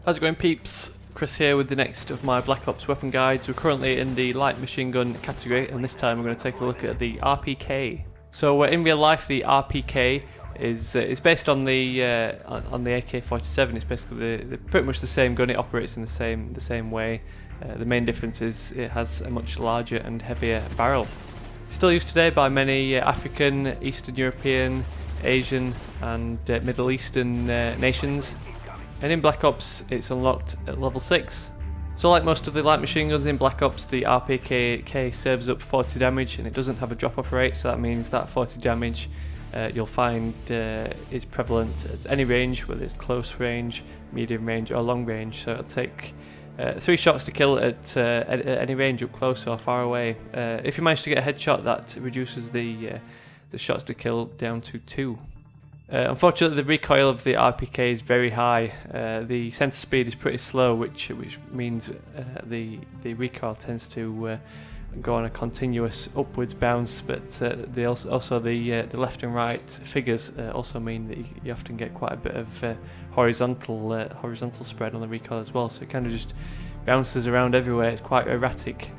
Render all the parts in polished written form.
How's it going, peeps? Chris here with the next of my Black Ops weapon guides. We're currently in the light machine gun category, and this time we're going to take a look at the RPK. So in real life, the RPK is based on the AK-47. It's basically pretty much the same gun. It operates in the same way. The main difference is it has a much larger and heavier barrel. Still used today by many African, Eastern European, Asian and Middle Eastern nations. And in Black Ops it's unlocked at level 6. So like most of the light machine guns in Black Ops, the RPK serves up 40 damage and it doesn't have a drop off rate, so that means that 40 damage you'll find is prevalent at any range, whether it's close range, medium range or long range. So it'll take 3 shots to kill at any range, up close or far away. If you manage to get a headshot, that reduces the shots to kill down to 2. Unfortunately, the recoil of the RPK is very high. The center speed is pretty slow, which means the recoil tends to go on a continuous upwards bounce. But the left and right figures also mean that you often get quite a bit of horizontal spread on the recoil as well. So it kind of just bounces around everywhere. It's quite erratic.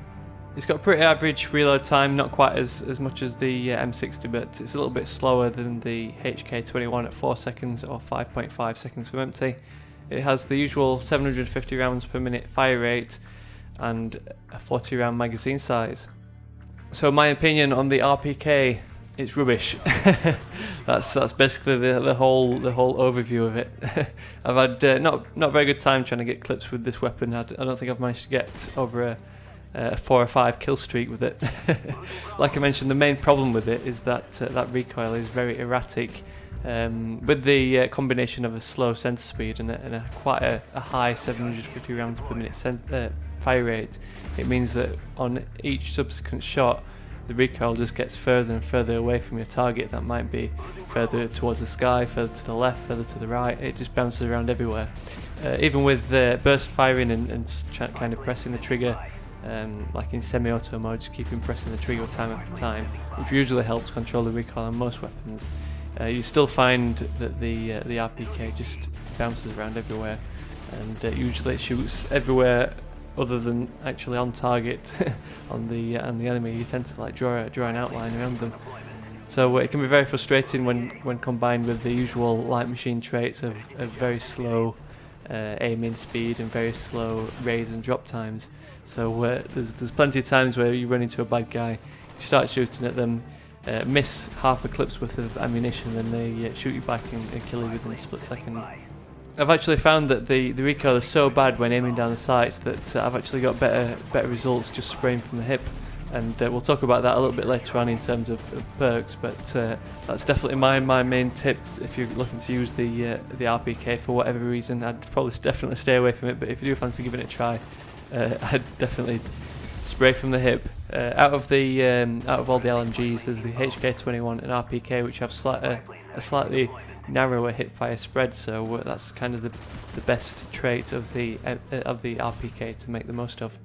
It's got pretty average reload time, not quite as much as the M60, but it's a little bit slower than the HK21 at 4 seconds or 5.5 seconds from empty. It has the usual 750 rounds per minute fire rate and a 40 round magazine size. So my opinion on the RPK, it's rubbish. That's basically the whole overview of it. I've had not very good time trying to get clips with this weapon. I don't think I've managed to get over a 4 or 5 kill streak with it. Like I mentioned, the main problem with it is that that recoil is very erratic. With the combination of a slow center speed and quite a high 750 rounds per minute fire rate, it means that on each subsequent shot the recoil just gets further and further away from your target. That might be further towards the sky, further to the left, further to the right. It just bounces around everywhere. Even with burst firing and kind of pressing the trigger, like in semi-auto mode, just keeping pressing the trigger time after time, which usually helps control the recoil on most weapons, you still find that the RPK just bounces around everywhere, and usually it shoots everywhere other than actually on target. on the enemy, you tend to like draw an outline around them. So it can be very frustrating when combined with the usual light machine traits of very slow aiming speed and very slow raise and drop times. So there's plenty of times where you run into a bad guy, you start shooting at them, miss half a clip's worth of ammunition, and they shoot you back and kill you within a split second. I've actually found that the recoil is so bad when aiming down the sights that I've actually got better results just spraying from the hip. And we'll talk about that a little bit later on in terms of perks, but that's definitely my main tip if you're looking to use the RPK for whatever reason. I'd probably definitely stay away from it, but if you do fancy giving it a try, I'd definitely spray from the hip. Out of all the LMGs, there's the HK21 and RPK, which have a slightly narrower hip-fire spread, so that's kind of the best trait of the RPK to make the most of.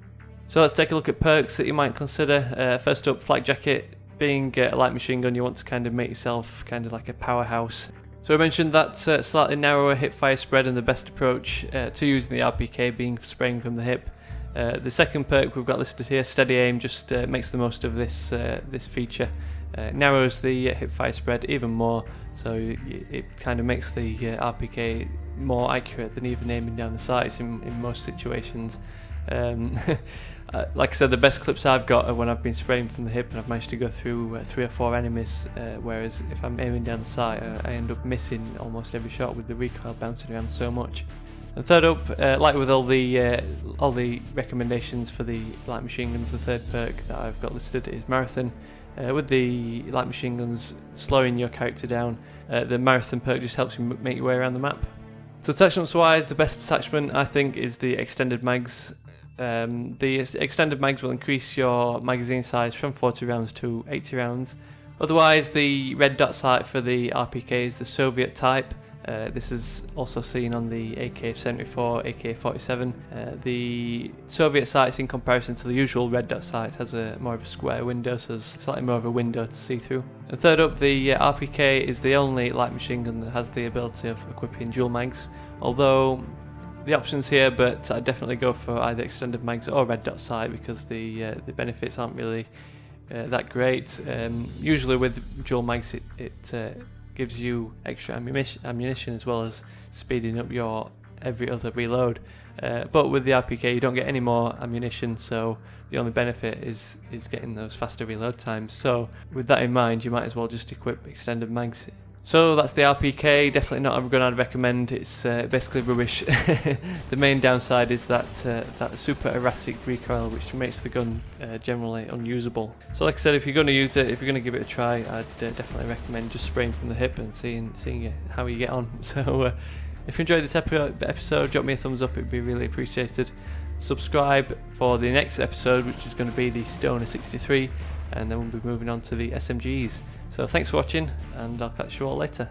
So let's take a look at perks that you might consider. First up, flak jacket. Being a light machine gun, you want to kind of make yourself kind of like a powerhouse. So I mentioned that slightly narrower hip-fire spread, and the best approach to using the RPK being spraying from the hip. The second perk we've got listed here, steady aim, just makes the most of this feature. Narrows the hip-fire spread even more, so it kind of makes the RPK more accurate than even aiming down the sights in most situations. Like I said, the best clips I've got are when I've been spraying from the hip and I've managed to go through 3 or 4 enemies, whereas if I'm aiming down the sight, I end up missing almost every shot with the recoil bouncing around so much. And third up, like with all the recommendations for the light machine guns, the third perk that I've got listed is marathon. With the light machine guns slowing your character down, the marathon perk just helps you make your way around the map. So attachments wise, the best attachment I think is the extended mags. The extended mags will increase your magazine size from 40 rounds to 80 rounds. Otherwise, the red dot sight for the RPK is the Soviet type. This is also seen on the AK-74, AK-47. The Soviet sights, in comparison to the usual red dot sights, has more of a square window, so there's slightly more of a window to see through. And third up, the RPK is the only light machine gun that has the ability of equipping dual mags, although the options here, but I'd definitely go for either extended mags or red dot sight because the benefits aren't really that great. Usually with dual mags it gives you extra ammunition as well as speeding up your every other reload. But with the RPK you don't get any more ammunition, so the only benefit is getting those faster reload times. So with that in mind, you might as well just equip extended mags. So that's the RPK, definitely not a gun I'd recommend. It's basically rubbish. The main downside is that super erratic recoil, which makes the gun generally unusable. So like I said, if you're going to use it, if you're going to give it a try, I'd definitely recommend just spraying from the hip and seeing how you get on. So if you enjoyed this episode, drop me a thumbs up, it'd be really appreciated. Subscribe for the next episode, which is going to be the Stoner 63, and then we'll be moving on to the SMGs. So thanks for watching, and I'll catch you all later.